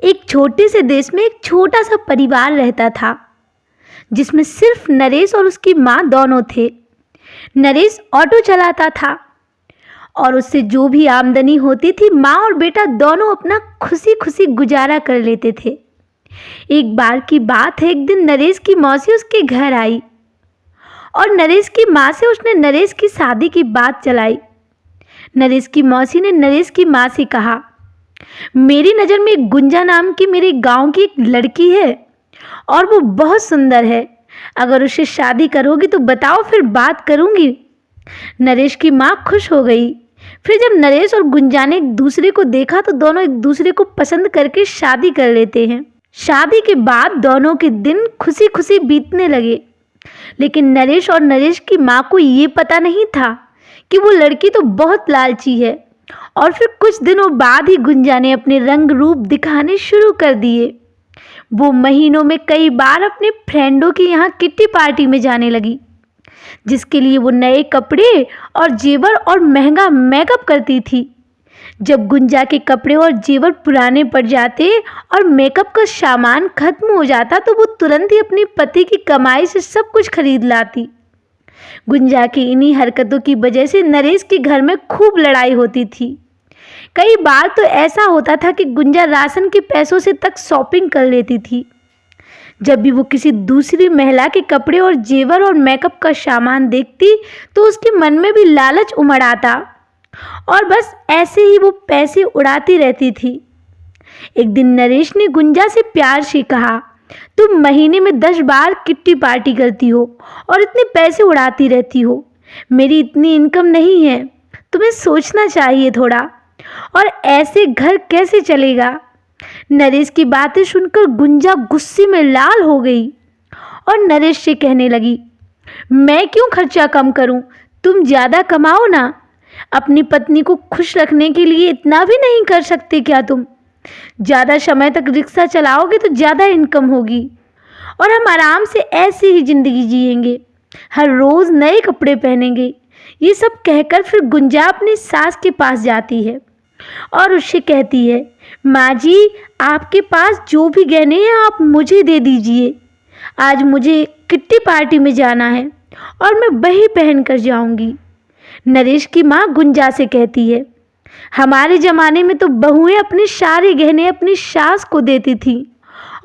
एक छोटे से देश में एक छोटा सा परिवार रहता था, जिसमें सिर्फ नरेश और उसकी माँ दोनों थे। नरेश ऑटो चलाता था और उससे जो भी आमदनी होती थी, माँ और बेटा दोनों अपना खुशी खुशी गुजारा कर लेते थे। एक बार की बात है, एक दिन नरेश की मौसी उसके घर आई और नरेश की माँ से उसने नरेश की शादी की बात चलाई। नरेश की मौसी ने नरेश की माँ से कहा, मेरी नज़र में एक गुंजा नाम की मेरे गांव की एक लड़की है और वो बहुत सुंदर है। अगर उससे शादी करोगी तो बताओ, फिर बात करूंगी। नरेश की माँ खुश हो गई। फिर जब नरेश और गुंजा ने एक दूसरे को देखा तो दोनों एक दूसरे को पसंद करके शादी कर लेते हैं। शादी के बाद दोनों के दिन खुशी खुशी बीतने लगे, लेकिन नरेश और नरेश की माँ को ये पता नहीं था कि वो लड़की तो बहुत लालची है। और फिर कुछ दिनों बाद ही गुंजा ने अपने रंग रूप दिखाने शुरू कर दिए। वो महीनों में कई बार अपने फ्रेंडों के यहाँ किट्टी पार्टी में जाने लगी, जिसके लिए वो नए कपड़े और जेवर और महंगा मेकअप करती थी। जब गुंजा के कपड़े और जेवर पुराने पड़ जाते और मेकअप का सामान खत्म हो जाता तो वो तुरंत ही अपने पति की कमाई से सब कुछ खरीद लाती। गुंजा की इन्हीं हरकतों की वजह से नरेश के घर में खूब लड़ाई होती थी। कई बार तो ऐसा होता था कि गुंजा राशन के पैसों से तक शॉपिंग कर लेती थी। जब भी वो किसी दूसरी महिला के कपड़े और जेवर और मेकअप का सामान देखती तो उसके मन में भी लालच उमड़ आता और बस ऐसे ही वो पैसे उड़ाती रहती थी। एक दिन नरेश ने गुंजा से प्यार से कहा, तुम महीने में 10 बार किट्टी पार्टी करती हो और इतने पैसे उड़ाती रहती हो। मेरी इतनी इनकम नहीं है, तुम्हें सोचना चाहिए थोड़ा। और ऐसे घर कैसे चलेगा। नरेश की बातें सुनकर गुंजा गुस्से में लाल हो गई और नरेश से कहने लगी, मैं क्यों खर्चा कम करूं, तुम ज़्यादा कमाओ ना। अपनी पत्नी को खुश रखने के लिए इतना भी नहीं कर सकते क्या तुम? ज़्यादा समय तक रिक्शा चलाओगे तो ज़्यादा इनकम होगी और हम आराम से ऐसे ही ज़िंदगी जिएंगे, हर रोज़ नए कपड़े पहनेंगे। ये सब कहकर फिर गुंजा अपनी सास के पास जाती है और उससे कहती है, माँ जी, आपके पास जो भी गहने हैं आप मुझे दे दीजिए। आज मुझे किट्टी पार्टी में जाना है और मैं वही पहन कर जाऊंगी। नरेश की माँ गुंजा से कहती है, हमारे ज़माने में तो बहुएं अपने सारे गहने अपनी सास को देती थी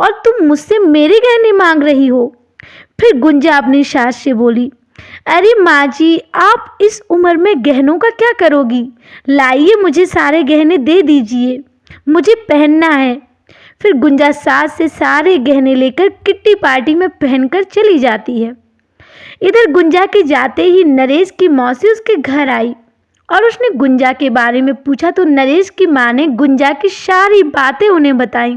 और तुम मुझसे मेरे गहने मांग रही हो। फिर गुंजा अपनी सास से बोली, अरे माँ जी, आप इस उम्र में गहनों का क्या करोगी? लाइए, मुझे सारे गहने दे दीजिए, मुझे पहनना है। फिर गुंजा सास से सारे गहने लेकर किट्टी पार्टी में पहनकर चली जाती है। इधर गुंजा के जाते ही नरेश की मौसी उसके घर आई और उसने गुंजा के बारे में पूछा तो नरेश की माँ ने गुंजा की सारी बातें उन्हें बताई।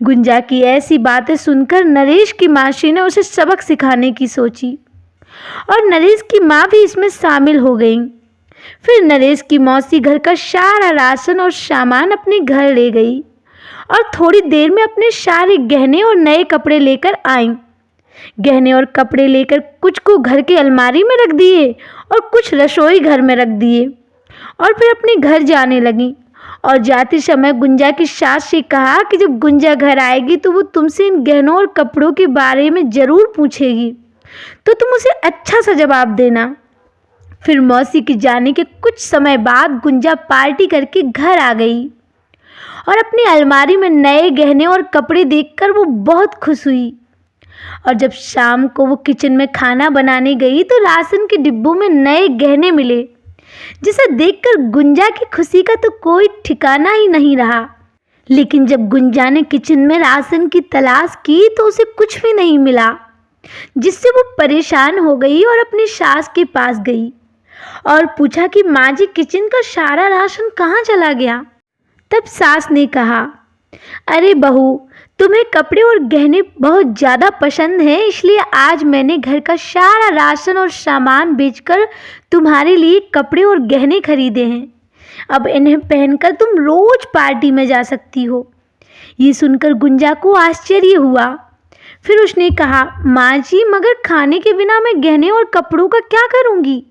गुंजा की ऐसी बातें सुनकर नरेश की मौसी ने उसे सबक सिखाने की सोची और नरेश की माँ भी इसमें शामिल हो गई। फिर नरेश की मौसी घर का सारा राशन और सामान अपने घर ले गई और थोड़ी देर में अपने सारे गहने और नए कपड़े लेकर आईं। गहने और कपड़े लेकर कुछ को घर की अलमारी में रख दिए और कुछ रसोई घर में रख दिए और फिर अपने घर जाने लगी। और जाते समय गुंजा की सास से कहा कि जब गुंजा घर आएगी तो वो तुमसे इन गहनों और कपड़ों के बारे में ज़रूर पूछेगी, तो तुम उसे अच्छा सा जवाब देना। फिर मौसी के जाने के कुछ समय बाद गुंजा पार्टी करके घर आ गई और अपनी अलमारी में नए गहने और कपड़े देखकर वो बहुत खुश हुई। और जब शाम को वो किचन में खाना बनाने गई तो राशन के डिब्बों में नए गहने मिले, जिसे देखकर गुंजा की खुशी का तो कोई ठिकाना ही नहीं रहा। लेकिन जब गुंजा ने किचन में राशन की तलाश की तो उसे कुछ भी नहीं मिला, जिससे वो परेशान हो गई और अपनी सास के पास गई और पूछा कि माँ जी, किचन का सारा राशन कहाँ चला गया? तब सास ने कहा, अरे बहू, तुम्हें कपड़े और गहने बहुत ज़्यादा पसंद हैं, इसलिए आज मैंने घर का सारा राशन और सामान बेचकर तुम्हारे लिए कपड़े और गहने खरीदे हैं। अब इन्हें पहनकर तुम रोज़ पार्टी में जा सकती हो। ये सुनकर गुंजा को आश्चर्य हुआ। फिर उसने कहा, माँ जी, मगर खाने के बिना मैं गहने और कपड़ों का क्या करूँगी?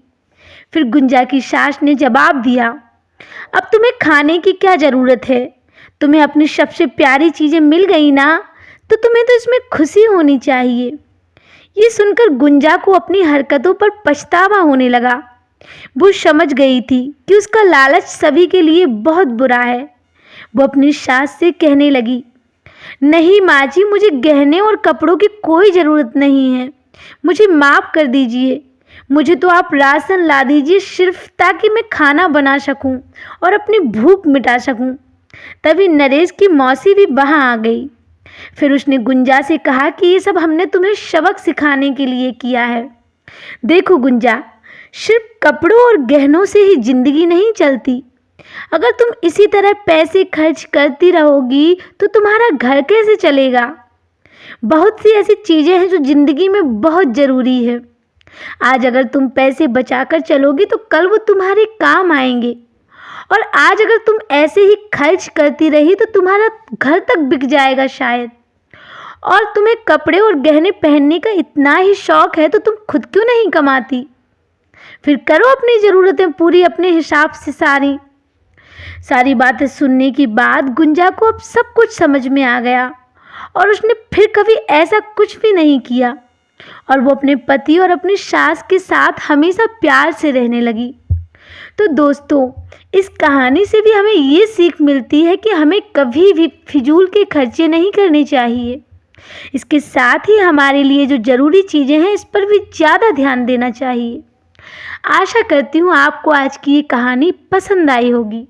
फिर गुंजा की सास ने जवाब दिया, अब तुम्हें खाने की क्या ज़रूरत है? तुम्हें अपनी सबसे प्यारी चीज़ें मिल गई ना, तो तुम्हें तो इसमें खुशी होनी चाहिए। ये सुनकर गुंजा को अपनी हरकतों पर पछतावा होने लगा। वो समझ गई थी कि उसका लालच सभी के लिए बहुत बुरा है। वो अपनी सास से कहने लगी, नहीं माँ जी, मुझे गहने और कपड़ों की कोई ज़रूरत नहीं है। मुझे माफ़ कर दीजिए। मुझे तो आप राशन ला दीजिए, सिर्फ ताकि मैं खाना बना सकूं और अपनी भूख मिटा सकूं। तभी नरेश की मौसी भी वहाँ आ गई। फिर उसने गुंजा से कहा कि ये सब हमने तुम्हें सबक सिखाने के लिए किया है। देखो गुंजा, सिर्फ कपड़ों और गहनों से ही जिंदगी नहीं चलती। अगर तुम इसी तरह पैसे खर्च करती रहोगी तो तुम्हारा घर कैसे चलेगा। बहुत सी ऐसी चीज़ें हैं जो ज़िंदगी में बहुत ज़रूरी है। आज अगर तुम पैसे बचाकर चलोगी तो कल वो तुम्हारे काम आएंगे, और आज अगर तुम ऐसे ही खर्च करती रही तो तुम्हारा घर तक बिक जाएगा शायद। और तुम्हें कपड़े और गहने पहनने का इतना ही शौक है तो तुम खुद क्यों नहीं कमाती। फिर करो अपनी ज़रूरतें पूरी अपने हिसाब से। सारी बातें सुनने के बाद गुंजा को अब सब कुछ समझ में आ गया और उसने फिर कभी ऐसा कुछ भी नहीं किया, और वो अपने पति और अपनी सास के साथ हमेशा प्यार से रहने लगी। तो दोस्तों, इस कहानी से भी हमें ये सीख मिलती है कि हमें कभी भी फिजूल के खर्चे नहीं करने चाहिए। इसके साथ ही हमारे लिए जो ज़रूरी चीज़ें हैं इस पर भी ज़्यादा ध्यान देना चाहिए। आशा करती हूँ आपको आज की ये कहानी पसंद आई होगी।